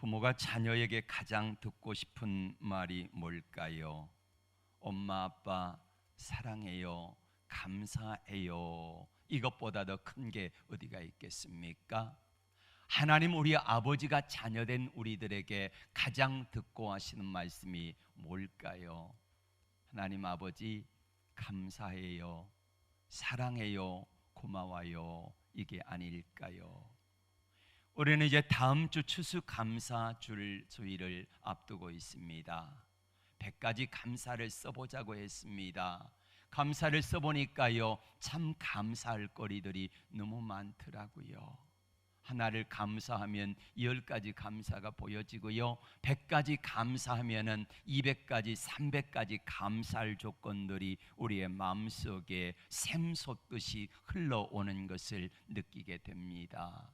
부모가 자녀에게 가장 듣고 싶은 말이 뭘까요? 엄마 아빠 사랑해요, 감사해요. 이것보다 더 큰 게 어디가 있겠습니까? 하나님 우리 아버지가 자녀된 우리들에게 가장 듣고 하시는 말씀이 뭘까요? 하나님 아버지 감사해요, 사랑해요, 고마워요. 이게 아닐까요? 우리는 이제 다음 주 추수감사주일을 앞두고 있습니다. 100가지 감사를 써보자고 했습니다. 감사를 써보니까요, 참 감사할 거리들이 너무 많더라고요. 하나를 감사하면 10가지 감사가 보여지고요, 100가지 감사하면 200가지, 300가지 감사할 조건들이 우리의 마음속에 샘솟듯이 흘러오는 것을 느끼게 됩니다.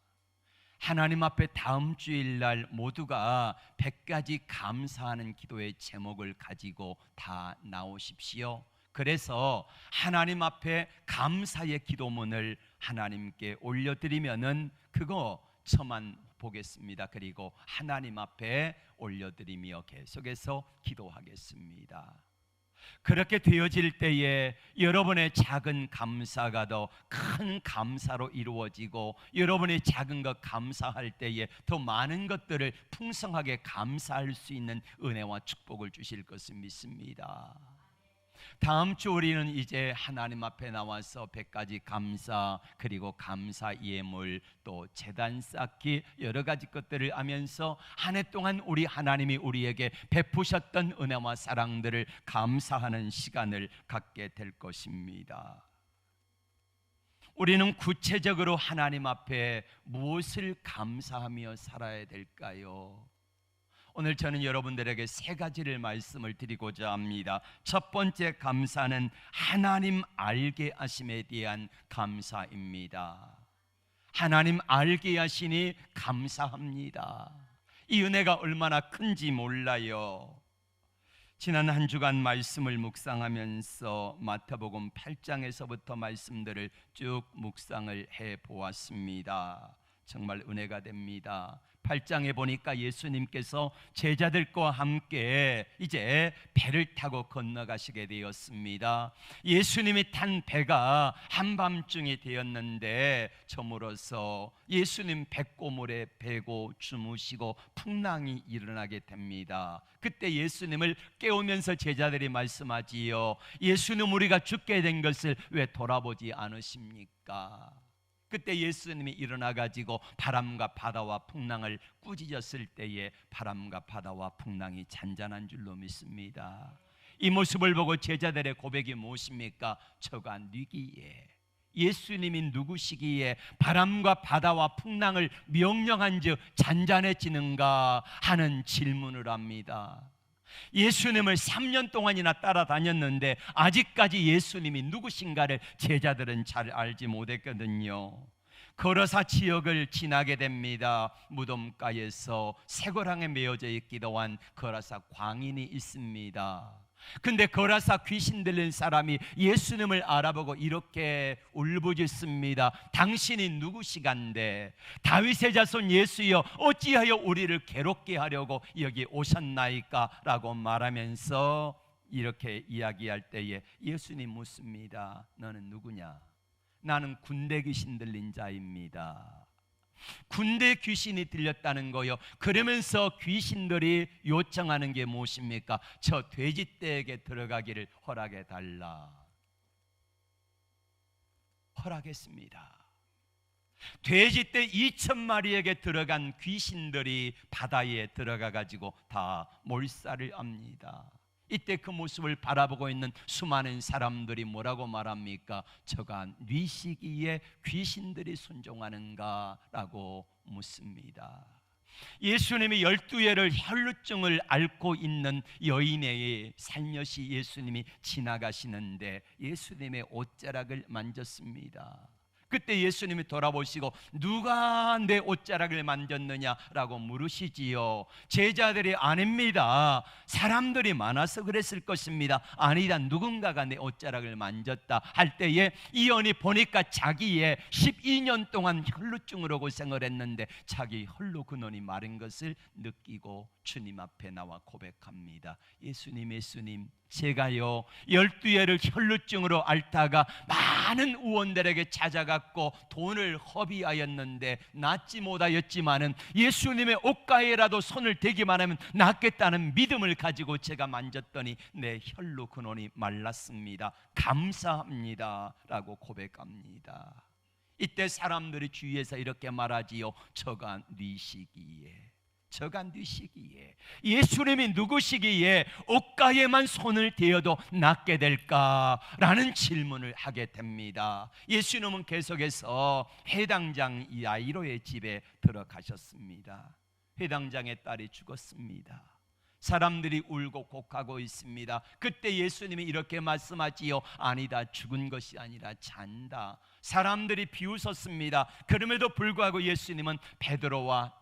하나님 앞에 다음 주일날 모두가 100가지 감사하는 기도의 제목을 가지고 다 나오십시오. 그래서 하나님 앞에 감사의 기도문을 하나님께 올려드리면은 그거 저만 보겠습니다. 그리고 하나님 앞에 올려드리며 계속해서 기도하겠습니다. 그렇게 되어질 때에 여러분의 작은 감사가 더 큰 감사로 이루어지고, 여러분의 작은 것 감사할 때에 더 많은 것들을 풍성하게 감사할 수 있는 은혜와 축복을 주실 것을 믿습니다. 다음 주 우리는 이제 하나님 앞에 나와서 100가지 감사, 그리고 감사 예물, 또 제단 쌓기, 여러 가지 것들을 하면서 한 해 동안 우리 하나님이 우리에게 베푸셨던 은혜와 사랑들을 감사하는 시간을 갖게 될 것입니다. 우리는 구체적으로 하나님 앞에 무엇을 감사하며 살아야 될까요? 오늘 저는 여러분들에게 3가지를 말씀을 드리고자 합니다. 첫 번째 감사는 하나님 알게 하심에 대한 감사입니다. 하나님 알게 하시니 감사합니다. 이 은혜가 얼마나 큰지 몰라요. 지난 한 주간 말씀을 묵상하면서 마태복음 8장에서부터 말씀들을 쭉 묵상을 해보았습니다. 정말 은혜가 됩니다. 8장에 보니까 예수님께서 제자들과 함께 이제 배를 타고 건너가시게 되었습니다. 예수님이 탄 배가 한밤중이 되었는데 저물어서 예수님 백고물에 베고 주무시고 풍랑이 일어나게 됩니다. 그때 예수님을 깨우면서 제자들이 말씀하지요, 예수님 우리가 죽게 된 것을 왜 돌아보지 않으십니까? 그때 예수님이 일어나 가지고 바람과 바다와 풍랑을 꾸짖었을 때에 바람과 바다와 풍랑이 잔잔한 줄로 믿습니다. 이 모습을 보고 제자들의 고백이 무엇입니까? 저가 누기에, 예수님이 누구시기에 바람과 바다와 풍랑을 명령한즉 잔잔해지는가 하는 질문을 합니다. 예수님을 3년 동안이나 따라다녔는데 아직까지 예수님이 누구신가를 제자들은 잘 알지 못했거든요. 거라사 지역을 지나게 됩니다. 무덤가에서 쇠고랑에 메어져 있기도 한 거라사 광인이 있습니다. 근데 거라사 귀신 들린 사람이 예수님을 알아보고 이렇게 울부짖습니다. 당신이 누구시간데 다윗의 자손 예수여 어찌하여 우리를 괴롭게 하려고 여기 오셨나이까? 라고 말하면서 이렇게 이야기할 때에 예수님 묻습니다. 너는 누구냐? 나는 군대 귀신 들린 자입니다. 군대 귀신이 들렸다는 거요. 그러면서 귀신들이 요청하는 게 무엇입니까? 저 돼지떼에게 들어가기를 허락해 달라. 허락했습니다. 돼지떼 2,000마리에게 들어간 귀신들이 바다에 들어가 가지고 다 몰살을 합니다. 이때 그 모습을 바라보고 있는 수많은 사람들이 뭐라고 말합니까? 저가 뉘시기에 귀신들이 순종하는가? 라고 묻습니다. 예수님이 12예를 혈루증을 앓고 있는 여인의 살며시 예수님이 지나가시는데 예수님의 옷자락을 만졌습니다. 그때 예수님이 돌아보시고 누가 내 옷자락을 만졌느냐라고 물으시지요. 제자들이 아닙니다. 사람들이 많아서 그랬을 것입니다. 아니다, 누군가가 내 옷자락을 만졌다 할 때에 이언이 보니까 자기의 12년 동안 혈루증으로 고생을 했는데 자기 혈루 근원이 마른 것을 느끼고 주님 앞에 나와 고백합니다. 예수님, 예수님, 제가요 12회를 혈루증으로 앓다가 많은 의원들에게 찾아갔고 돈을 허비하였는데 낫지 못하였지만은 예수님의 옷가에라도 손을 대기만 하면 낫겠다는 믿음을 가지고 제가 만졌더니 내 혈루 근원이 말랐습니다. 감사합니다 라고 고백합니다. 이때 사람들이 주위에서 이렇게 말하지요. 저가 뉘시기에, 저가 뉘시기에, 예수님이 누구시기에 옷가에만 손을 대어도 낫게 될까라는 질문을 하게 됩니다. 예수님은 계속해서 회당장 야이로의 집에 들어가셨습니다. 회당장의 딸이 죽었습니다. 사람들이 울고 곡하고 있습니다. 그때 예수님이 이렇게 말씀하지요. 아니다, 죽은 것이 아니라 잔다. 사람들이 비웃었습니다. 그럼에도 불구하고 예수님은 베드로와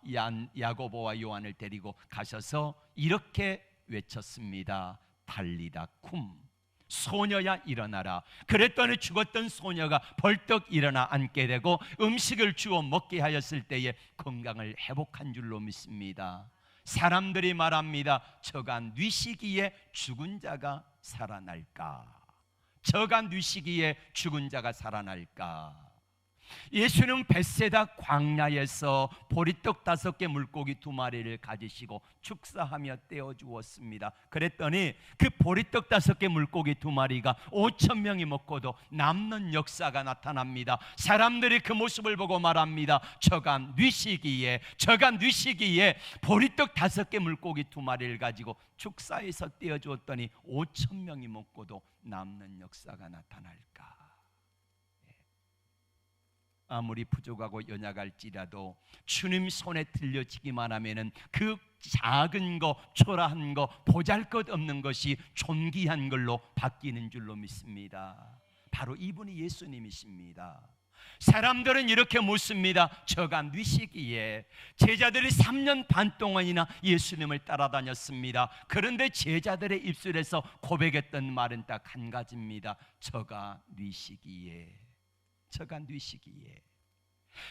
야고보와 요한을 데리고 가셔서 이렇게 외쳤습니다. 달리다 쿰, 소녀야 일어나라. 그랬더니 죽었던 소녀가 벌떡 일어나 앉게 되고 음식을 주어 먹게 하였을 때에 건강을 회복한 줄로 믿습니다. 사람들이 말합니다. 저가 뉘시기에 죽은 자가 살아날까? 저가 뉘시기에 죽은 자가 살아날까? 예수는 벳세다 광야에서 보리떡 5개 물고기 2마리를 가지시고 축사하며 떼어 주었습니다. 그랬더니 그 보리떡 5개 물고기 2마리가 5,000명이 먹고도 남는 역사가 나타납니다. 사람들이 그 모습을 보고 말합니다. 저가 뉘시기에, 저가 뉘시기에 보리떡 5개 물고기 2마리를 가지고 축사해서 떼어 주었더니 5,000명이 먹고도 남는 역사가 나타날까? 아무리 부족하고 연약할지라도 주님 손에 들려지기만 하면은 그 작은 거, 초라한 거, 보잘것없는 것이 존귀한 걸로 바뀌는 줄로 믿습니다. 바로 이분이 예수님이십니다. 사람들은 이렇게 묻습니다. 저가 뉘시기에. 제자들이 3년 반 동안이나 예수님을 따라다녔습니다. 그런데 제자들의 입술에서 고백했던 말은 딱 한 가지입니다. 저가 뉘시기에, 저가 뉘시기에.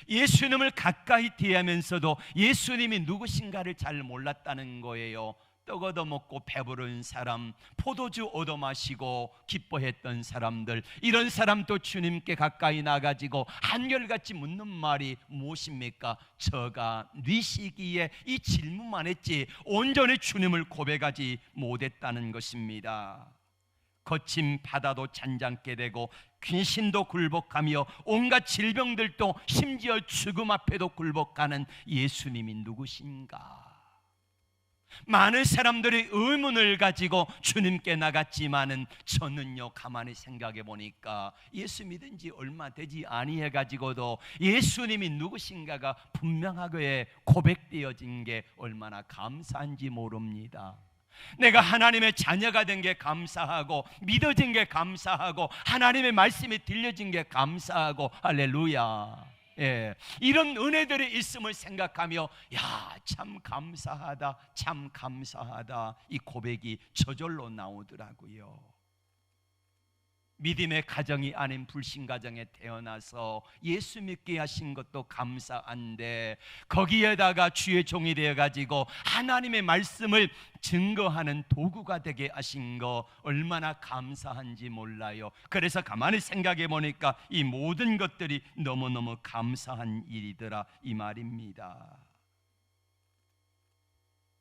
예수님을 가까이 대하면서도 예수님이 누구신가를 잘 몰랐다는 거예요. 떡 얻어먹고 배부른 사람, 포도주 얻어마시고 기뻐했던 사람들, 이런 사람도 주님께 가까이 나가지고 한결같이 묻는 말이 무엇입니까? 저가 뉘시기에. 이 질문만 했지 온전히 주님을 고백하지 못했다는 것입니다. 거친 바다도 잔잔케 되고 귀신도 굴복하며 온갖 질병들도 심지어 죽음 앞에도 굴복하는 예수님이 누구신가? 많은 사람들이 의문을 가지고 주님께 나갔지만은 저는요 가만히 생각해 보니까 예수 믿은 지 얼마 되지 아니해 가지고도 예수님이 누구신가가 분명하게 고백되어진 게 얼마나 감사한지 모릅니다. 내가 하나님의 자녀가 된 게 감사하고 믿어진 게 감사하고 하나님의 말씀이 들려진 게 감사하고 할렐루야. 예, 이런 은혜들이 있음을 생각하며 야, 참 감사하다, 참 감사하다, 이 고백이 저절로 나오더라고요. 믿음의 가정이 아닌 불신 가정에 태어나서 예수 믿게 하신 것도 감사한데 거기에다가 주의 종이 되어가지고 하나님의 말씀을 증거하는 도구가 되게 하신 거 얼마나 감사한지 몰라요. 그래서 가만히 생각해 보니까 이 모든 것들이 너무너무 감사한 일이더라 이 말입니다.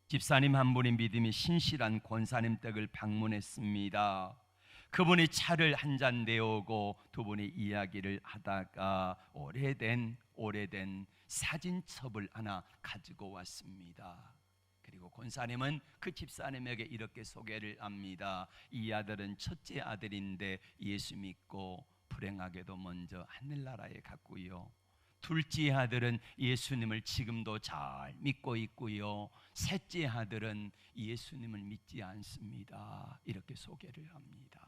집사님 한 분이 믿음이 신실한 권사님 댁을 방문했습니다. 그분이 차를 한 잔 내오고 두 분이 이야기를 하다가 오래된 사진첩을 하나 가지고 왔습니다. 그리고 권사님은 그 집사님에게 이렇게 소개를 합니다. 이 아들은 첫째 아들인데 예수 믿고 불행하게도 먼저 하늘나라에 갔고요. 둘째 아들은 예수님을 지금도 잘 믿고 있고요. 셋째 아들은 예수님을 믿지 않습니다. 이렇게 소개를 합니다.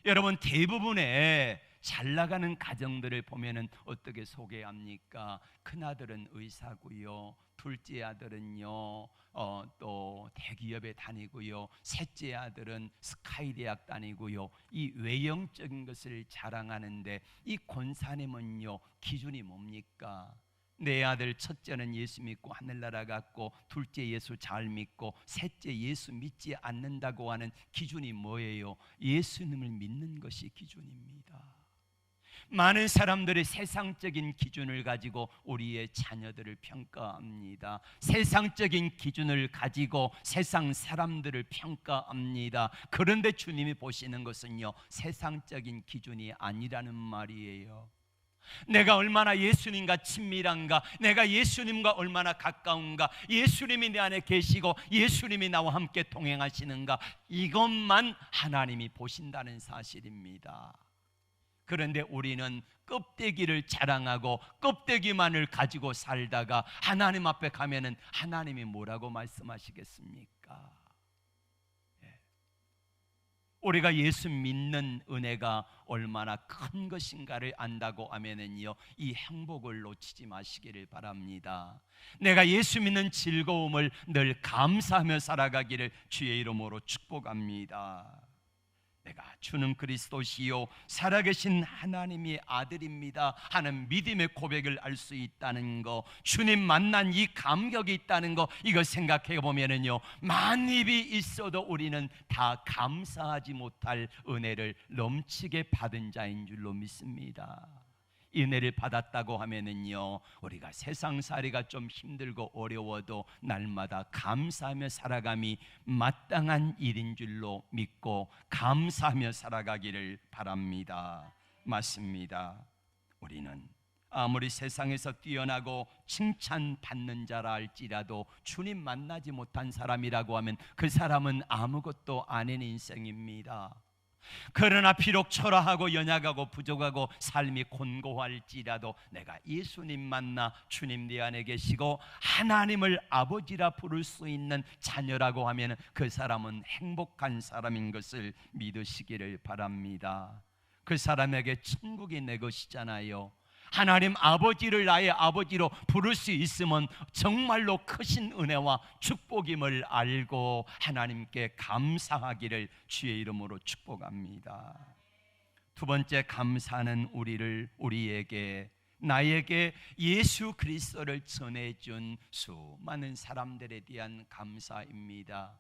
여러분, 대부분의 잘 나가는 가정들을 보면은 어떻게 소개합니까? 큰아들은 의사고요, 둘째 아들은요 또 대기업에 다니고요, 셋째 아들은 스카이 대학 다니고요. 이 외형적인 것을 자랑하는데 이 권사님은요 기준이 뭡니까? 내 아들 첫째는 예수 믿고 하늘나라 갔고, 둘째 예수 잘 믿고, 셋째 예수 믿지 않는다고 하는 기준이 뭐예요? 예수님을 믿는 것이 기준입니다. 많은 사람들이 세상적인 기준을 가지고 우리의 자녀들을 평가합니다. 세상적인 기준을 가지고 세상 사람들을 평가합니다. 그런데 주님이 보시는 것은요 세상적인 기준이 아니라는 말이에요. 내가 얼마나 예수님과 친밀한가, 내가 예수님과 얼마나 가까운가, 예수님이 내 안에 계시고 예수님이 나와 함께 동행하시는가, 이것만 하나님이 보신다는 사실입니다. 그런데 우리는 껍데기를 자랑하고 껍데기만을 가지고 살다가 하나님 앞에 가면은 하나님이 뭐라고 말씀하시겠습니까? 우리가 예수 믿는 은혜가 얼마나 큰 것인가를 안다고 하면은요 이 행복을 놓치지 마시기를 바랍니다. 내가 예수 믿는 즐거움을 늘 감사하며 살아가기를 주의 이름으로 축복합니다. 내가 주는 그리스도시요 살아계신 하나님의 아들입니다 하는 믿음의 고백을 알 수 있다는 거, 주님 만난 이 감격이 있다는 거, 이거 생각해 보면은요 만입이 있어도 우리는 다 감사하지 못할 은혜를 넘치게 받은 자인 줄로 믿습니다. 은혜를 받았다고 하면은요 우리가 세상살이가 좀 힘들고 어려워도 날마다 감사하며 살아감이 마땅한 일인 줄로 믿고 감사하며 살아가기를 바랍니다. 맞습니다. 우리는 아무리 세상에서 뛰어나고 칭찬받는 자라 할지라도 주님 만나지 못한 사람이라고 하면 그 사람은 아무것도 아닌 인생입니다. 그러나 비록 초라하고 연약하고 부족하고 삶이 곤고할지라도 내가 예수님 만나 주님 내 안에 계시고 하나님을 아버지라 부를 수 있는 자녀라고 하면 그 사람은 행복한 사람인 것을 믿으시기를 바랍니다. 그 사람에게 천국이 내 것이잖아요. 하나님 아버지를 나의 아버지로 부를 수 있으면 정말로 크신 은혜와 축복임을 알고 하나님께 감사하기를 주의 이름으로 축복합니다. 두 번째, 감사는 우리에게 나에게 예수 그리스도를 전해준 수많은 사람들에 대한 감사입니다.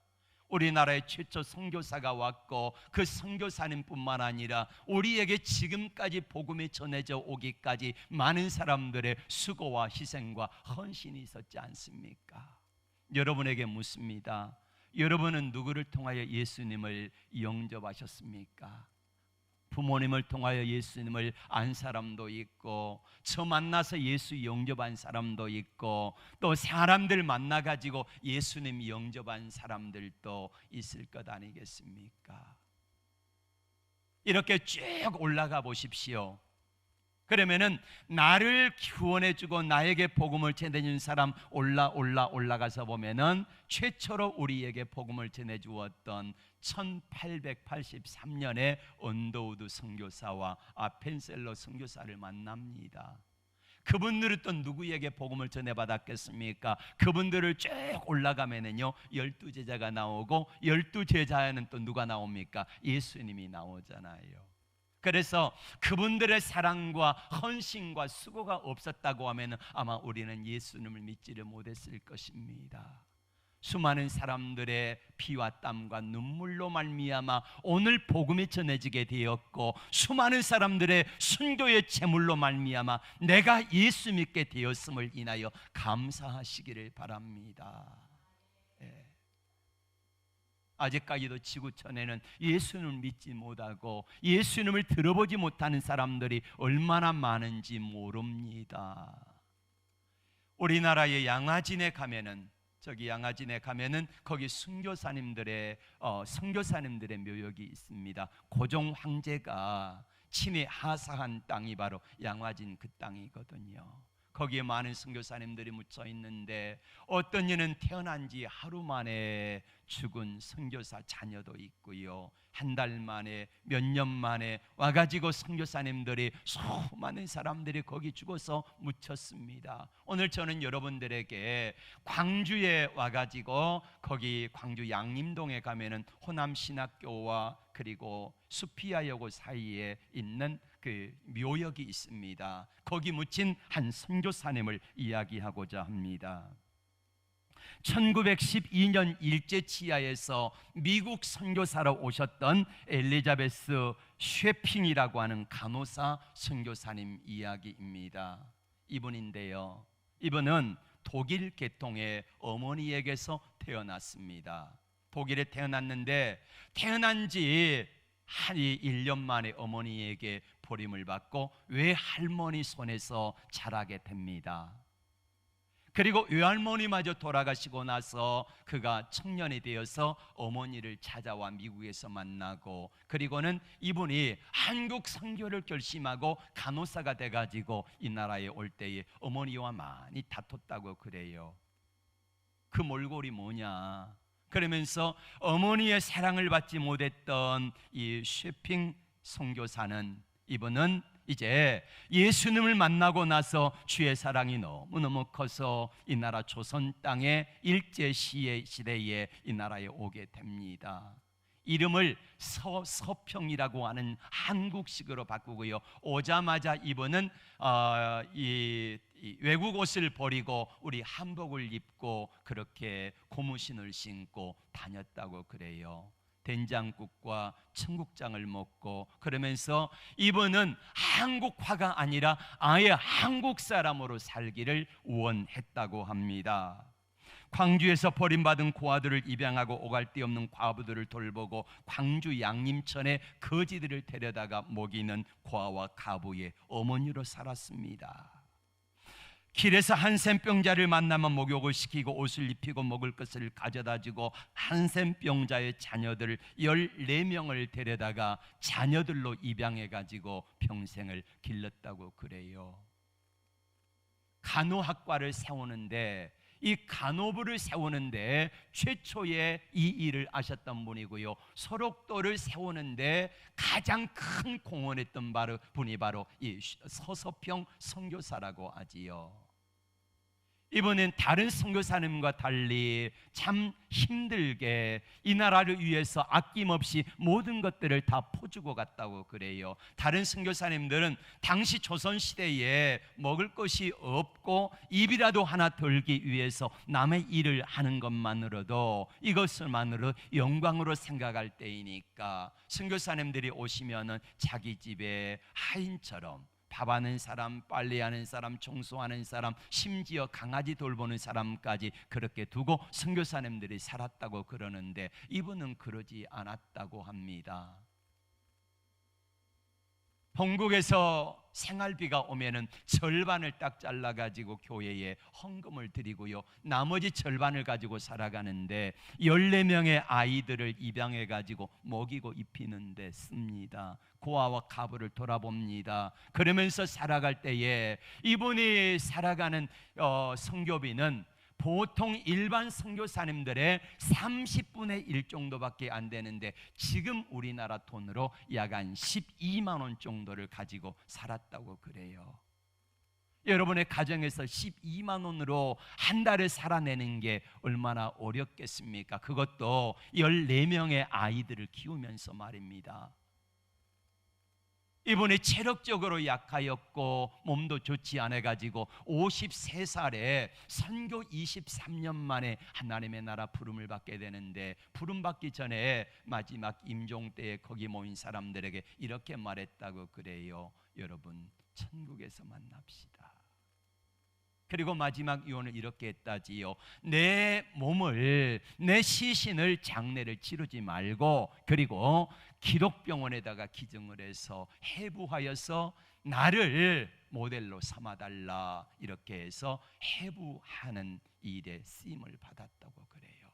우리나라에 최초 선교사가 왔고 그 선교사님뿐만 아니라 우리에게 지금까지 복음이 전해져 오기까지 많은 사람들의 수고와 희생과 헌신이 있었지 않습니까? 여러분에게 묻습니다. 여러분은 누구를 통하여 예수님을 영접하셨습니까? 부모님을 통하여 예수님을 안 사람도 있고, 저 만나서 예수 영접한 사람도 있고, 또 사람들 만나가지고 예수님 영접한 사람들도 있을 것 아니겠습니까? 이렇게 쭉 올라가 보십시오. 그러면은 나를 구원해주고 나에게 복음을 전해준 사람 올라가서 보면은 최초로 우리에게 복음을 전해주었던 1883년에 언더우드 선교사와 아펜셀러 선교사를 만납니다. 그분들은 또 누구에게 복음을 전해받았겠습니까? 그분들을 쭉 올라가면은요 12제자가 나오고 12제자에는 또 누가 나옵니까? 예수님이 나오잖아요. 그래서 그분들의 사랑과 헌신과 수고가 없었다고 하면 아마 우리는 예수님을 믿지를 못했을 것입니다. 수많은 사람들의 피와 땀과 눈물로 말미암아 오늘 복음이 전해지게 되었고, 수많은 사람들의 순교의 제물로 말미암아 내가 예수 믿게 되었음을 인하여 감사하시기를 바랍니다. 아직까지도 지구촌에는 예수님을 믿지 못하고 예수님을 들어보지 못하는 사람들이 얼마나 많은지 모릅니다. 우리나라의 양화진에 가면은 거기 선교사님들의 묘역이 있습니다. 고종 황제가 친히 하사한 땅이 바로 양화진 그 땅이거든요. 거기에 많은 선교사님들이 묻혀 있는데 어떤 이는 태어난 지 하루 만에 죽은 선교사 자녀도 있고요. 한 달 만에 몇 년 만에 와가지고 선교사님들이 수많은 사람들이 거기 죽어서 묻혔습니다. 오늘 저는 여러분들에게 광주에 와가지고 거기 광주 양림동에 가면은 호남신학교와 그리고 수피아여고 사이에 있는 그 묘역이 있습니다. 거기 묻힌 한 선교사님을 이야기하고자 합니다. 1912년 일제치하에서 미국 선교사로 오셨던 엘리자베스 쉐핑이라고 하는 간호사 선교사님 이야기입니다. 이분인데요, 이분은 독일 계통의 어머니에게서 태어났습니다. 독일에 태어났는데 태어난 지 한 1년 만에 어머니에게 버림을 받고 외할머니 손에서 자라게 됩니다. 그리고 외할머니마저 돌아가시고 나서 그가 청년이 되어서 어머니를 찾아와 미국에서 만나고, 그리고는 이분이 한국 선교를 결심하고 간호사가 돼가지고 이 나라에 올 때에 어머니와 많이 다퉜다고 그래요. 그 몰골이 뭐냐? 그러면서 어머니의 사랑을 받지 못했던 이 쉐핑 선교사는, 이분은 이제 예수님을 만나고 나서 주의 사랑이 너무너무 커서 이 나라 조선 땅에 일제 시대에 이 나라에 오게 됩니다. 이름을 서평이라고 하는 한국식으로 바꾸고요. 오자마자 이분은 이 외국 옷을 버리고 우리 한복을 입고 그렇게 고무신을 신고 다녔다고 그래요. 된장국과 청국장을 먹고, 그러면서 이분은 한국화가 아니라 아예 한국 사람으로 살기를 원했다고 합니다. 광주에서 버림받은 고아들을 입양하고 오갈 데 없는 과부들을 돌보고 광주 양림천에 거지들을 데려다가 먹이는 고아와 가부의 어머니로 살았습니다. 길에서 한센병자를 만나면 목욕을 시키고 옷을 입히고 먹을 것을 가져다주고 한센병자의 자녀들 14명을 데려다가 자녀들로 입양해가지고 평생을 길렀다고 그래요. 간호학과를 세우는데, 이 간호부를 세우는데 최초에 이 일을 하셨던 분이고요. 소록도를 세우는데 가장 큰 공헌했던 분이 바로 이 서서평 선교사라고 하지요. 이번엔 다른 선교사님과 달리 참 힘들게 이 나라를 위해서 아낌없이 모든 것들을 다 퍼주고 갔다고 그래요. 다른 선교사님들은 당시 조선시대에 먹을 것이 없고 입이라도 하나 덜기 위해서 남의 일을 하는 것만으로도 이것만으로 영광으로 생각할 때이니까 선교사님들이 오시면은 자기 집에 하인처럼 밥 하는 사람, 빨래하는 사람, 청소하는 사람, 심지어 강아지 돌보는 사람까지 그렇게 두고 선교사님들이 살았다고 그러는데 이분은 그러지 않았다고 합니다. 본국에서 생활비가 오면은 절반을 딱 잘라가지고 교회에 헌금을 드리고요, 나머지 절반을 가지고 살아가는데 14명의 아이들을 입양해가지고 먹이고 입히는 데 씁니다. 고아와 가부를 돌아봅니다. 그러면서 살아갈 때에 이분이 살아가는 선교비는 보통 일반 선교사님들의 30분의 1 정도밖에 안 되는데 지금 우리나라 돈으로 약 한 12만 원 정도를 가지고 살았다고 그래요. 여러분의 가정에서 12만 원으로 한 달을 살아내는 게 얼마나 어렵겠습니까? 그것도 14명의 아이들을 키우면서 말입니다. 이분이 체력적으로 약하였고 몸도 좋지 않아가지고 53살에 선교 23년 만에 하나님의 나라 부름을 받게 되는데, 부름 받기 전에 마지막 임종 때에 거기 모인 사람들에게 이렇게 말했다고 그래요. 여러분, 천국에서 만납시다. 그리고 마지막 유언을 이렇게 했다지요. 내 몸을, 내 시신을 장례를 치르지 말고, 그리고 기독병원에다가 기증을 해서 해부하여서 나를 모델로 삼아달라, 이렇게 해서 해부하는 일에 쓰임을 받았다고 그래요.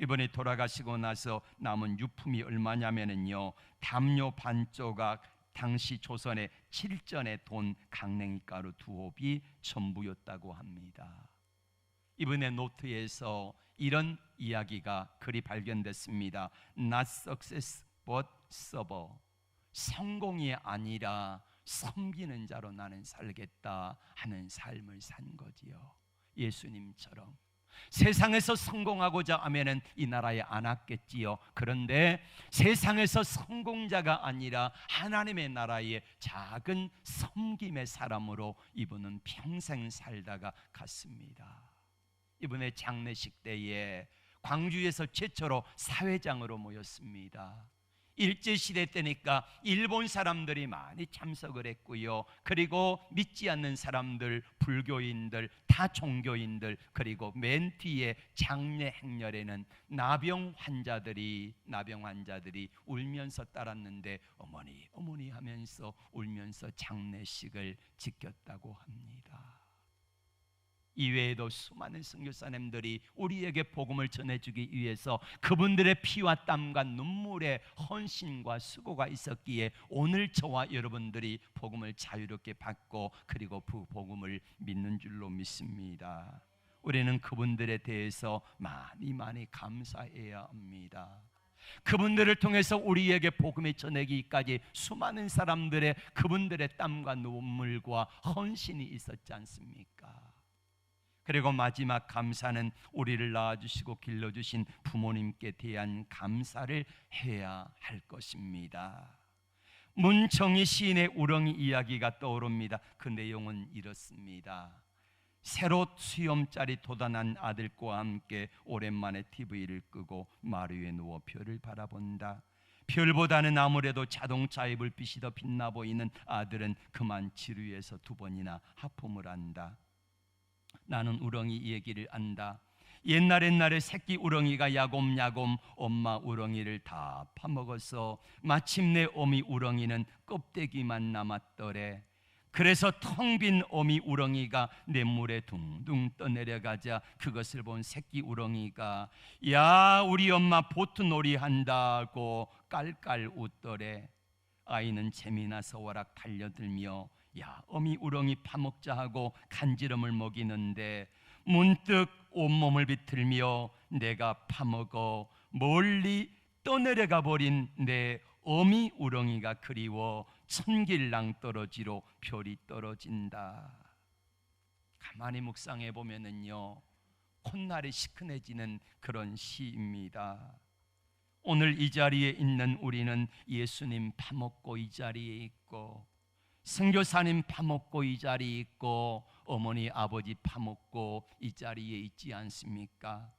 이번에 돌아가시고 나서 남은 유품이 얼마냐면요, 담요 반 조각, 당시 조선의 7전의 돈 강냉이가루 2홉이 전부였다고 합니다. 이번에 노트에서 이런 이야기가 글이 발견됐습니다. Not success but server. 성공이 아니라 섬기는 자로 나는 살겠다 하는 삶을 산 거지요. 예수님처럼 세상에서 성공하고자 하면은 이 나라에 안 왔겠지요. 그런데 세상에서 성공자가 아니라 하나님의 나라의 작은 섬김의 사람으로 이분은 평생 살다가 갔습니다. 이번에 장례식 때에 광주에서 최초로 사회장으로 모였습니다. 일제시대 때니까 일본 사람들이 많이 참석을 했고요. 그리고 믿지 않는 사람들, 불교인들, 타 종교인들, 그리고 맨 뒤에 장례 행렬에는 나병 환자들이 울면서 따랐는데 어머니 어머니 하면서 울면서 장례식을 지켰다고 합니다. 이외에도 수많은 선교사님들이 우리에게 복음을 전해주기 위해서 그분들의 피와 땀과 눈물의 헌신과 수고가 있었기에 오늘 저와 여러분들이 복음을 자유롭게 받고 그리고 그 복음을 믿는 줄로 믿습니다. 우리는 그분들에 대해서 많이 감사해야 합니다. 그분들을 통해서 우리에게 복음을 전하기까지 수많은 사람들의 그분들의 땀과 눈물과 헌신이 있었지 않습니까? 그리고 마지막 감사는 우리를 낳아주시고 길러주신 부모님께 대한 감사를 해야 할 것입니다. 문정희 시인의 우렁이 이야기가 떠오릅니다. 그 내용은 이렇습니다. 새로 수염자리 돋아난 아들과 함께 오랜만에 TV를 끄고 마루에 누워 별을 바라본다. 별보다는 아무래도 자동차의 불빛이 더 빛나 보이는 아들은 그만 지루해서 2번이나 하품을 한다. 나는 우렁이 얘기를 안다. 옛날에 새끼 우렁이가 야곱야곱 엄마 우렁이를 다 파먹어서 마침내 어미 우렁이는 껍데기만 남았더래. 그래서 텅 빈 어미 우렁이가 냇물에 둥둥 떠내려가자 그것을 본 새끼 우렁이가 야 우리 엄마 보트놀이 한다고 깔깔 웃더래. 아이는 재미나서 워락 달려들며 야 어미 우렁이 파먹자 하고 간지럼을 먹이는데 문득 온몸을 비틀며 내가 파먹어 멀리 떠내려가 버린 내 어미 우렁이가 그리워 천길랑 떨어지로 별이 떨어진다. 가만히 묵상해 보면은요 콧날이 시큰해지는 그런 시입니다. 오늘 이 자리에 있는 우리는 예수님 파먹고 이 자리에 있고 선교사님 파먹고 이 자리에 있고 어머니 아버지 파먹고 이 자리에 있지 않습니까?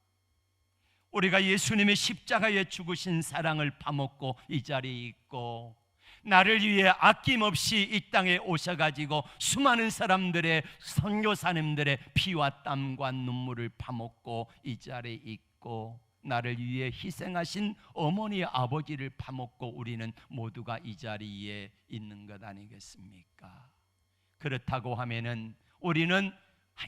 우리가 예수님의 십자가에 죽으신 사랑을 파먹고 이 자리에 있고 나를 위해 아낌없이 이 땅에 오셔가지고 수많은 사람들의 선교사님들의 피와 땀과 눈물을 파먹고 이 자리에 있고 나를 위해 희생하신 어머니 아버지를 파먹고 우리는 모두가 이 자리에 있는 것 아니겠습니까? 그렇다고 하면은 우리는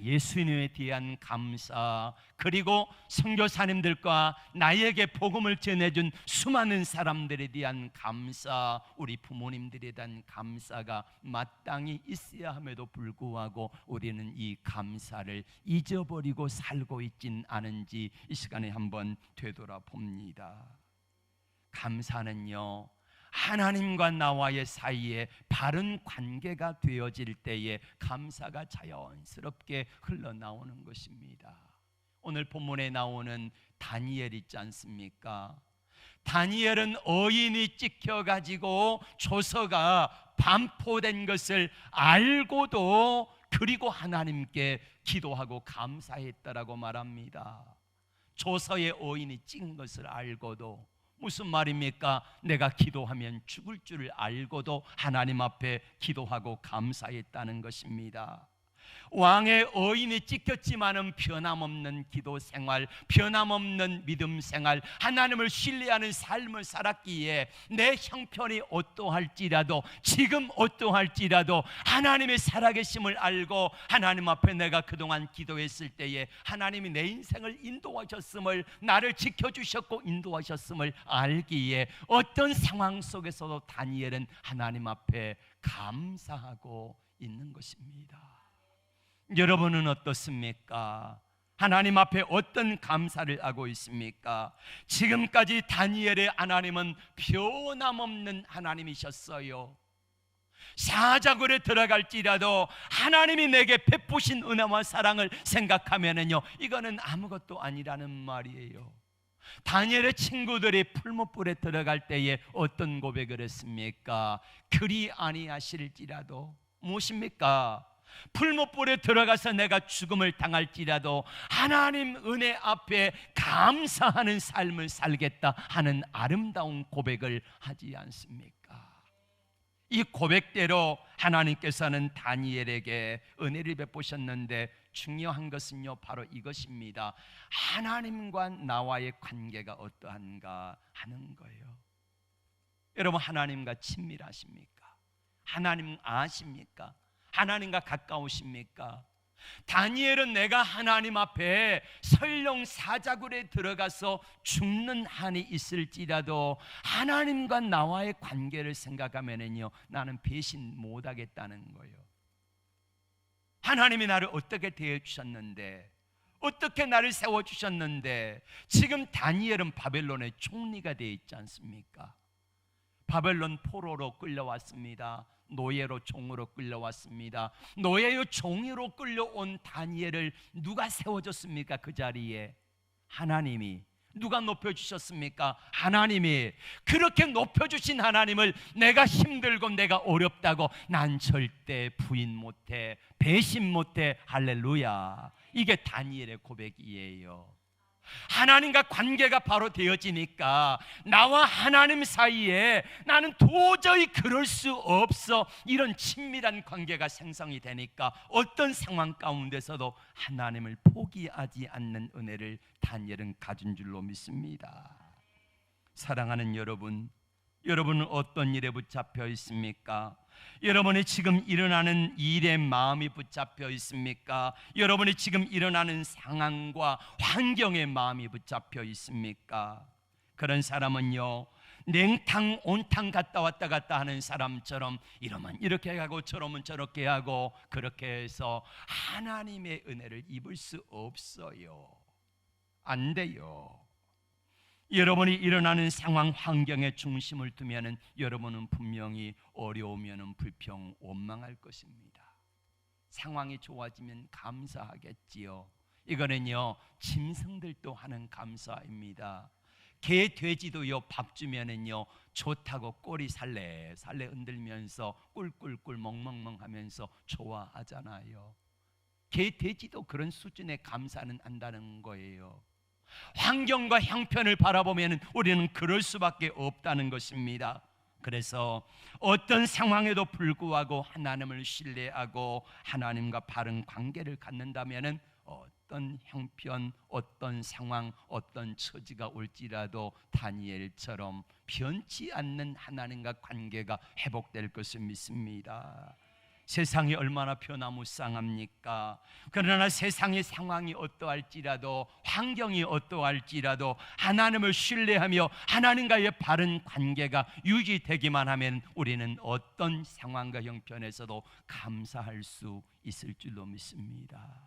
예수님에 대한 감사 그리고 선교사님들과 나에게 복음을 전해준 수많은 사람들에 대한 감사 우리 부모님들에 대한 감사가 마땅히 있어야 함에도 불구하고 우리는 이 감사를 잊어버리고 살고 있진 않은지 이 시간에 한번 되돌아봅니다. 감사는요 하나님과 나와의 사이에 바른 관계가 되어질 때에 감사가 자연스럽게 흘러나오는 것입니다. 오늘 본문에 나오는 다니엘 있지 않습니까? 다니엘은 어인이 찍혀가지고 조서가 반포된 것을 알고도 그리고 하나님께 기도하고 감사했다라고 말합니다. 조서에 어인이 찍은 것을 알고도 무슨 말입니까? 내가 기도하면 죽을 줄을 알고도 하나님 앞에 기도하고 감사했다는 것입니다. 왕의 어인이 찍혔지만은 변함없는 기도 생활, 변함없는 믿음 생활, 하나님을 신뢰하는 삶을 살았기에 내 형편이 어떠할지라도, 지금 어떠할지라도 하나님의 살아계심을 알고 하나님 앞에 내가 그동안 기도했을 때에 하나님이 내 인생을 인도하셨음을, 나를 지켜주셨고 인도하셨음을 알기에 어떤 상황 속에서도 다니엘은 하나님 앞에 감사하고 있는 것입니다. 여러분은 어떻습니까? 하나님 앞에 어떤 감사를 하고 있습니까? 지금까지 다니엘의 하나님은 변함없는 하나님이셨어요. 사자굴에 들어갈지라도 하나님이 내게 베푸신 은혜와 사랑을 생각하면은요, 이거는 아무것도 아니라는 말이에요. 다니엘의 친구들이 풀무불에 들어갈 때에 어떤 고백을 했습니까? 그리 아니하실지라도, 무엇입니까? 풀무불에 들어가서 내가 죽음을 당할지라도 하나님 은혜 앞에 감사하는 삶을 살겠다 하는 아름다운 고백을 하지 않습니까? 이 고백대로 하나님께서는 다니엘에게 은혜를 베푸셨는데, 중요한 것은요 바로 이것입니다. 하나님과 나와의 관계가 어떠한가 하는 거예요. 여러분, 하나님과 친밀하십니까? 하나님 아십니까? 하나님과 가까우십니까? 다니엘은 내가 하나님 앞에 설령 사자굴에 들어가서 죽는 한이 있을지라도 하나님과 나와의 관계를 생각하면은요, 나는 배신 못하겠다는 거예요. 하나님이 나를 어떻게 대해주셨는데, 어떻게 나를 세워주셨는데, 지금 다니엘은 바벨론의 총리가 되어 있지 않습니까? 바벨론 포로로 끌려왔습니다. 노예로 종으로 끌려왔습니다. 노예요 종으로 끌려온 다니엘을 누가 세워줬습니까? 그 자리에 하나님이. 누가 높여주셨습니까? 하나님이. 그렇게 높여주신 하나님을 내가 힘들고 내가 어렵다고 난 절대 부인 못해, 배신 못해. 할렐루야. 이게 다니엘의 고백이에요. 하나님과 관계가 바로 되어지니까 나와 하나님 사이에 나는 도저히 그럴 수 없어, 이런 친밀한 관계가 생성이 되니까 어떤 상황 가운데서도 하나님을 포기하지 않는 은혜를 다니엘은 가진 줄로 믿습니다. 사랑하는 여러분, 여러분은 어떤 일에 붙잡혀 있습니까? 여러분이 지금 일어나는 일에 마음이 붙잡혀 있습니까? 여러분이 지금 일어나는 상황과 환경에 마음이 붙잡혀 있습니까? 그런 사람은요, 냉탕 온탕 갔다 왔다 갔다 하는 사람처럼 이러면 이렇게 하고 저러면 저렇게 하고 그렇게 해서 하나님의 은혜를 입을 수 없어요. 안 돼요. 여러분이 일어나는 상황 환경에 중심을 두면은 여러분은 분명히 어려우면은 불평 원망할 것입니다. 상황이 좋아지면 감사하겠지요. 이거는요 짐승들도 하는 감사입니다. 개 돼지도요 밥 주면은요 좋다고 꼬리 살래 흔들면서 꿀꿀꿀 멍멍멍 하면서 좋아하잖아요. 개 돼지도 그런 수준의 감사는 한다는 거예요. 환경과 형편을 바라보면 우리는 그럴 수밖에 없다는 것입니다. 그래서 어떤 상황에도 불구하고 하나님을 신뢰하고 하나님과 바른 관계를 갖는다면 어떤 형편, 어떤 상황, 어떤 처지가 올지라도 다니엘처럼 변치 않는 하나님과 관계가 회복될 것을 믿습니다. 세상이 얼마나 변화무쌍합니까? 그러나 세상의 상황이 어떠할지라도, 환경이 어떠할지라도 하나님을 신뢰하며 하나님과의 바른 관계가 유지되기만 하면 우리는 어떤 상황과 형편에서도 감사할 수 있을 줄로 믿습니다.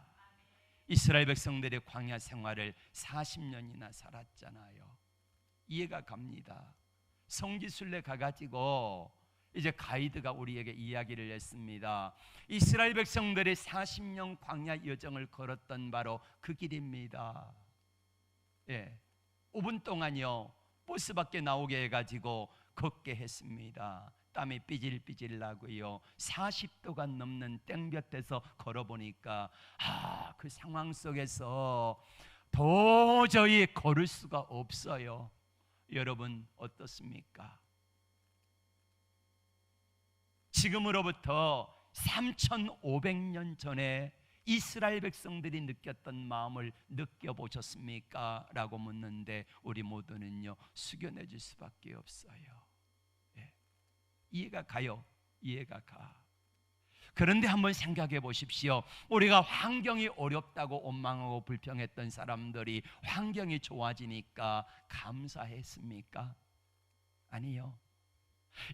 이스라엘 백성들의 광야 생활을 40년이나 살았잖아요. 이해가 갑니다. 성지순례 가가지고 이제 가이드가 우리에게 이야기를 했습니다. 이스라엘 백성들이 40년 광야 여정을 걸었던 바로 그 길입니다. 5분 동안요 버스 밖에 나오게 해가지고 걷게 했습니다. 땀이 삐질삐질 나고요 40도가 넘는 땡볕에서 걸어보니까 그 상황 속에서 도저히 걸을 수가 없어요. 여러분 어떻습니까? 지금으로부터 3,500년 전에 이스라엘 백성들이 느꼈던 마음을 느껴보셨습니까? 라고 묻는데 우리 모두는요 숙연해질 수밖에 없어요. 예. 이해가 가요. 이해가 가. 그런데 한번 생각해 보십시오. 우리가 환경이 어렵다고 원망하고 불평했던 사람들이 환경이 좋아지니까 감사했습니까? 아니요.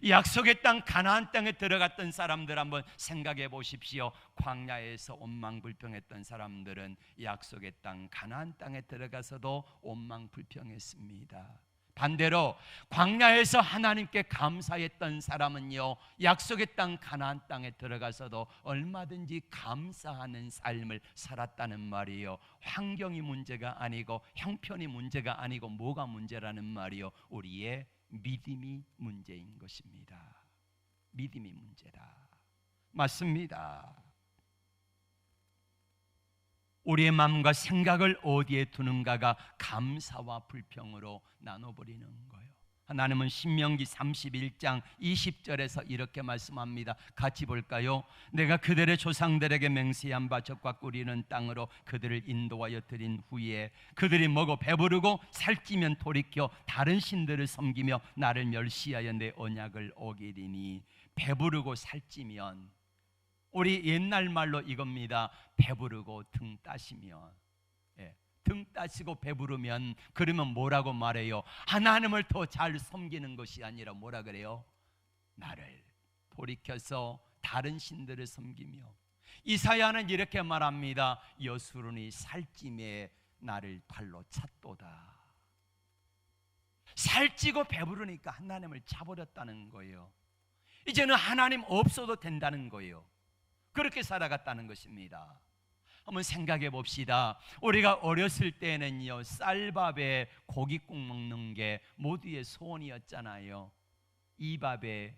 약속의 땅 가나안 땅에 들어갔던 사람들 한번 생각해 보십시오. 광야에서 원망불평했던 사람들은 약속의 땅 가나안 땅에 들어가서도 원망불평했습니다. 반대로 광야에서 하나님께 감사했던 사람은요 약속의 땅 가나안 땅에 들어가서도 얼마든지 감사하는 삶을 살았다는 말이에요. 환경이 문제가 아니고 형편이 문제가 아니고 뭐가 문제라는 말이요? 우리의 믿음이 문제인 것입니다. 믿음이 문제다. 맞습니다. 우리의 마음과 생각을 어디에 두는가가 감사와 불평으로 나눠버리는 거예요. 하나님은 신명기 31장 20절에서 이렇게 말씀합니다. 같이 볼까요? 내가 그들의 조상들에게 맹세한 바 젖과 꿀이는 땅으로 그들을 인도하여 드린 후에 그들이 먹어 배부르고 살찌면 돌이켜 다른 신들을 섬기며 나를 멸시하여 내 언약을 어기리니. 배부르고 살찌면 우리 옛날 말로 이겁니다. 배부르고 등 따시면, 등 따시고 배부르면 그러면 뭐라고 말해요? 하나님을 더 잘 섬기는 것이 아니라 뭐라 그래요? 나를 돌이켜서 다른 신들을 섬기며. 이사야는 이렇게 말합니다. 여수론이 살찜에 나를 발로 찼도다. 살찌고 배부르니까 하나님을 차버렸다는 거예요. 이제는 하나님 없어도 된다는 거예요. 그렇게 살아갔다는 것입니다. 한번 생각해 봅시다. 우리가 어렸을 때는요 쌀밥에 고깃국 먹는 게 모두의 소원이었잖아요. 이 밥에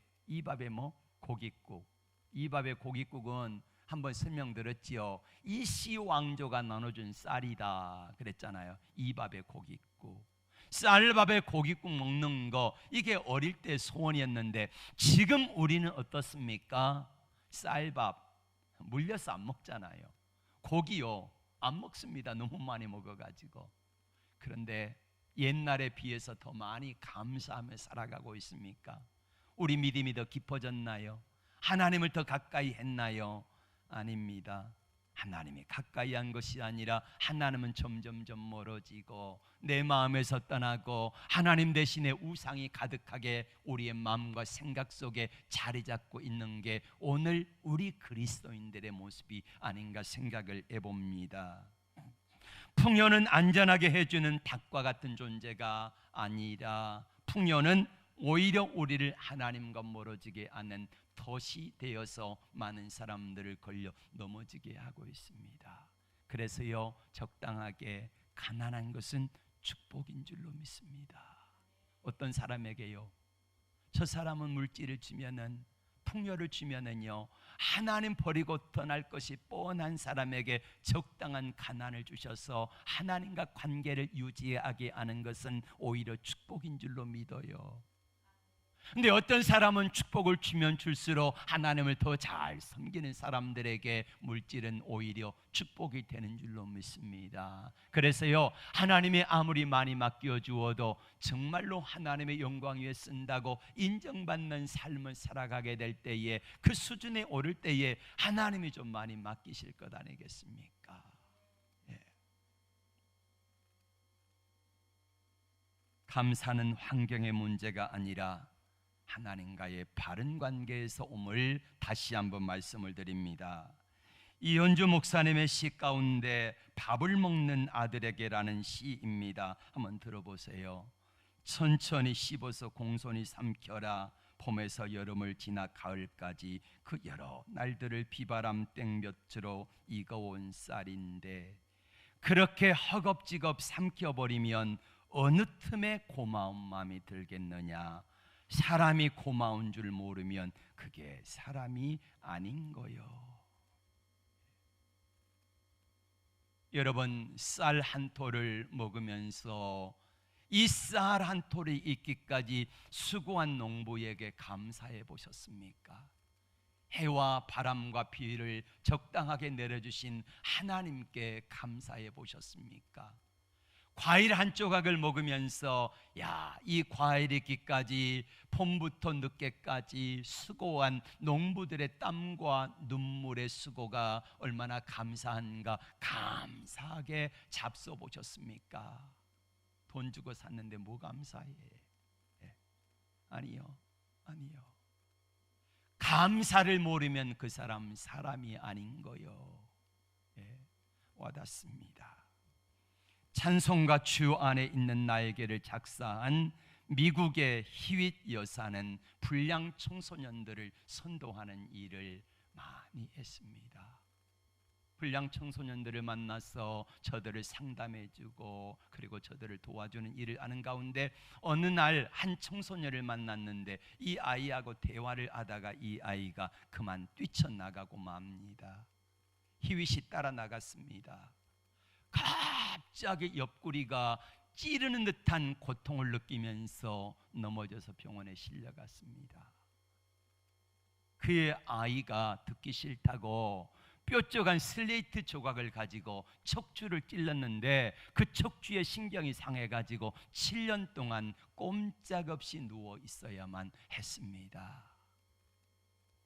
뭐? 고깃국. 이 밥의 고깃국은 한번 설명드렸지요. 이씨 왕조가 나눠준 쌀이다 그랬잖아요. 이 밥의 고깃국. 쌀밥에 고깃국 먹는 거 이게 어릴 때 소원이었는데 지금 우리는 어떻습니까? 쌀밥 물려서 안 먹잖아요. 고기요 안 먹습니다. 너무 많이 먹어가지고. 그런데 옛날에 비해서 더 많이 감사하며 살아가고 있습니까? 우리 믿음이 더 깊어졌나요? 하나님을 더 가까이 했나요? 아닙니다. 하나님이 가까이 한 것이 아니라 하나님은 점점점 멀어지고 내 마음에서 떠나고 하나님 대신에 우상이 가득하게 우리의 마음과 생각 속에 자리 잡고 있는 게 오늘 우리 그리스도인들의 모습이 아닌가 생각을 해봅니다. 풍요는 안전하게 해주는 닭과 같은 존재가 아니라 풍요는 오히려 우리를 하나님과 멀어지게 하는 덫이 되어서 많은 사람들을 걸려 넘어지게 하고 있습니다. 그래서요 적당하게 가난한 것은 축복인 줄로 믿습니다. 어떤 사람에게요 저 사람은 물질을 주면은 풍요를 주면은요 하나님 버리고 떠날 것이 뻔한 사람에게 적당한 가난을 주셔서 하나님과 관계를 유지하게 하는 것은 오히려 축복인 줄로 믿어요. 근데 어떤 사람은 축복을 주면 줄수록 하나님을 더 잘 섬기는 사람들에게 물질은 오히려 축복이 되는 줄로 믿습니다. 그래서요 하나님이 아무리 많이 맡겨주어도 정말로 하나님의 영광 위에 쓴다고 인정받는 삶을 살아가게 될 때에 그 수준에 오를 때에 하나님이 좀 많이 맡기실 것 아니겠습니까? 감사는 환경의 문제가 아니라 하나님과의 바른 관계에서 옴을 다시 한번 말씀을 드립니다. 이현주 목사님의 시 가운데 밥을 먹는 아들에게라는 시입니다. 한번 들어보세요. 천천히 씹어서 공손히 삼켜라. 봄에서 여름을 지나 가을까지 그 여러 날들을 비바람 땡볕으로 익어온 쌀인데 그렇게 허겁지겁 삼켜버리면 어느 틈에 고마운 마음이 들겠느냐. 사람이 고마운 줄 모르면 그게 사람이 아닌 거요. 여러분 쌀 한 톨을 먹으면서 이 쌀 한 톨이 있기까지 수고한 농부에게 감사해 보셨습니까? 해와 바람과 비를 적당하게 내려주신 하나님께 감사해 보셨습니까? 과일 한 조각을 먹으면서 이 과일 익기까지 봄부터 늦게까지 수고한 농부들의 땀과 눈물의 수고가 얼마나 감사한가 감사하게 잡숴 보셨습니까? 돈 주고 샀는데 뭐 감사해? 아니요. 감사를 모르면 그 사람 사람이 아닌 거요. 와닿습니다. 찬송가 주 안에 있는 나에게를 작사한 미국의 히윗 여사는 불량 청소년들을 선도하는 일을 많이 했습니다. 불량 청소년들을 만나서 저들을 상담해주고 그리고 저들을 도와주는 일을 하는 가운데 어느 날 한 청소년을 만났는데 이 아이하고 대화를 하다가 이 아이가 그만 뛰쳐나가고 맙니다. 히윗이 따라 나갔습니다. 갑자기 옆구리가 찌르는 듯한 고통을 느끼면서 넘어져서 병원에 실려갔습니다. 그의 아이가 듣기 싫다고 뾰족한 슬레이트 조각을 가지고 척추를 찔렀는데 그 척추의 신경이 상해가지고 7년 동안 꼼짝없이 누워 있어야만 했습니다.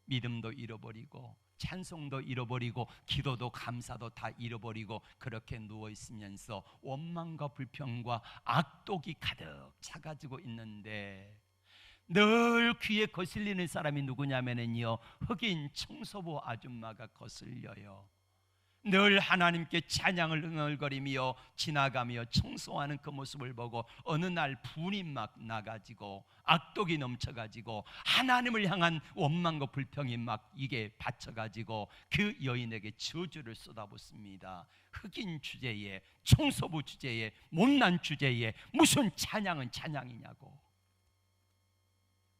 믿음도 잃어버리고 찬송도 잃어버리고 기도도 감사도 다 잃어버리고 그렇게 누워 있으면서 원망과 불평과 악독이 가득 차가지고 있는데 늘 귀에 거슬리는 사람이 누구냐면요, 흑인 청소부 아줌마가 거슬려요. 늘 하나님께 찬양을 흥얼거리며 지나가며 청소하는 그 모습을 보고 어느 날 분이 막 나가지고 악독이 넘쳐가지고 하나님을 향한 원망과 불평이 막 이게 받쳐가지고 그 여인에게 저주를 쏟아붓습니다. 흑인 주제에, 청소부 주제에, 못난 주제에 무슨 찬양은 찬양이냐고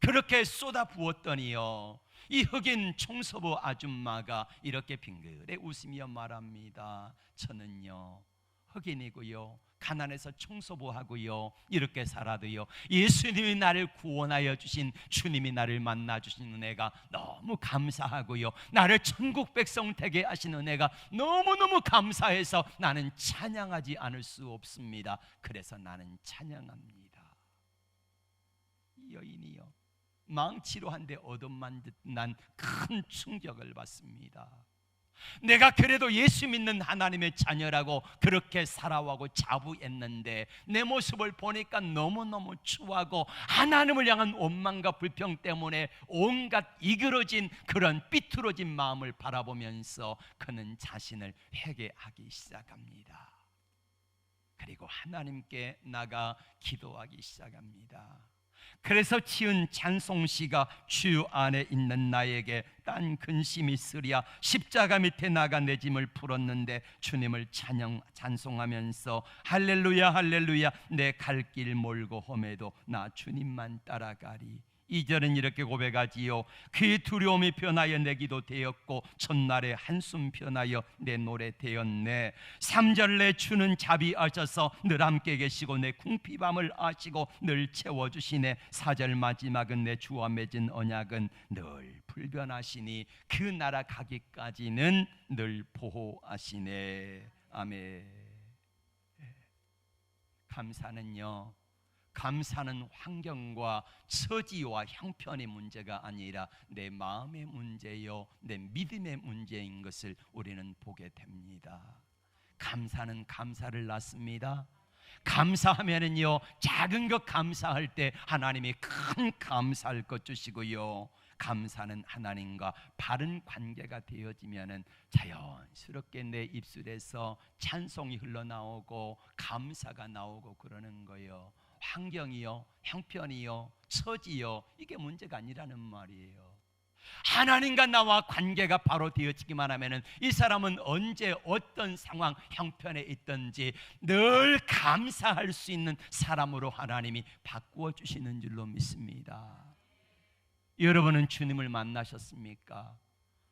그렇게 쏟아부었더니요, 이 흑인 청소부 아줌마가 이렇게 빙그레 웃으며 말합니다. 저는요 흑인이고요, 가난해서 청소부하고요, 이렇게 살아도요 예수님이 나를 구원하여 주신, 주님이 나를 만나 주신 은혜가 너무 감사하고요, 나를 천국 백성 되게 하신 은혜가 너무너무 감사해서 나는 찬양하지 않을 수 없습니다. 그래서 나는 찬양합니다. 이 여인이요 망치로 한 대 얻어맞은 듯한 큰 충격을 받습니다. 내가 그래도 예수 믿는 하나님의 자녀라고 그렇게 살아오고 자부했는데 내 모습을 보니까 너무너무 추하고 하나님을 향한 원망과 불평 때문에 온갖 이그러진 그런 삐뚤어진 마음을 바라보면서 그는 자신을 회개하기 시작합니다. 그리고 하나님께 나가 기도하기 시작합니다. 그래서 지은 찬송시가 주 안에 있는 나에게 딴 근심이 쓰랴 십자가 밑에 나가 내 짐을 풀었는데 주님을 찬송하면서 할렐루야 할렐루야 내 갈 길 멀고 험해도 나 주님만 따라가리. 2절은 이렇게 고백하지요. 그의 두려움이 변하여 내 기도 되었고 첫날에 한숨 변하여 내 노래 되었네. 3절 내 주는 자비하셔서 늘 함께 계시고 내 궁핍함을 아시고 늘 채워주시네. 4절 마지막은 내 주와 맺은 언약은 늘 불변하시니 그 나라 가기까지는 늘 보호하시네. 아멘. 감사는 환경과 처지와 형편의 문제가 아니라 내 마음의 문제요, 내 믿음의 문제인 것을 우리는 보게 됩니다. 감사는 감사를 낳습니다. 감사하면은요, 작은 것 감사할 때 하나님이 큰 감사할 것 주시고요, 감사는 하나님과 바른 관계가 되어지면은 자연스럽게 내 입술에서 찬송이 흘러나오고 감사가 나오고 그러는 거예요. 환경이요, 형편이요, 처지요, 이게 문제가 아니라는 말이에요. 하나님과 나와 관계가 바로 되어지기만 하면은 이 사람은 언제 어떤 상황, 형편에 있든지 늘 감사할 수 있는 사람으로 하나님이 바꾸어 주시는 줄로 믿습니다. 여러분은 주님을 만나셨습니까?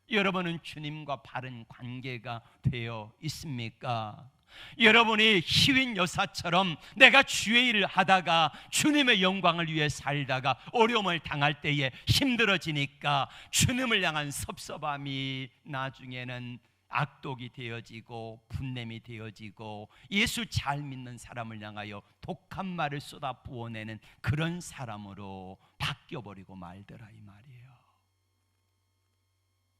여러분은 주님과 바른 관계가 되어 있습니까? 여러분이 희윈 여사처럼 내가 주의 일을 하다가 주님의 영광을 위해 살다가 어려움을 당할 때에 힘들어지니까 주님을 향한 섭섭함이 나중에는 악독이 되어지고 분냄이 되어지고 예수 잘 믿는 사람을 향하여 독한 말을 쏟아 부어내는 그런 사람으로 바뀌어버리고 말더라 이 말이에요.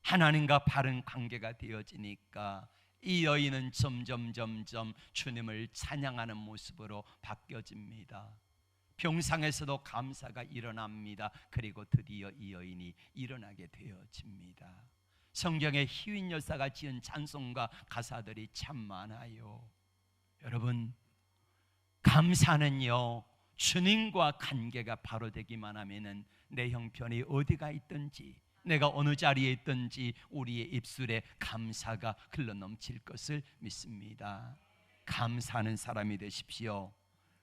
하나님과 바른 관계가 되어지니까 이 여인은 점점 주님을 찬양하는 모습으로 바뀌어집니다. 병상에서도 감사가 일어납니다. 그리고 드디어 이 여인이 일어나게 되어집니다. 성경에 희윈 여사가 지은 찬송가 가사들이 참 많아요. 여러분, 감사는요, 주님과 관계가 바로 되기만 하면은 내 형편이 어디가 있든지 내가 어느 자리에 있든지 우리의 입술에 감사가 흘러넘칠 것을 믿습니다. 감사하는 사람이 되십시오.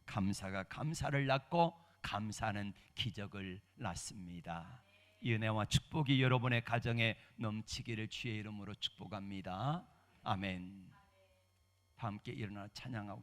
감사가 감사를 낳고 감사는 기적을 낳습니다. 이 은혜와 축복이 여러분의 가정에 넘치기를 주의 이름으로 축복합니다. 아멘. 다 함께 일어나 찬양하고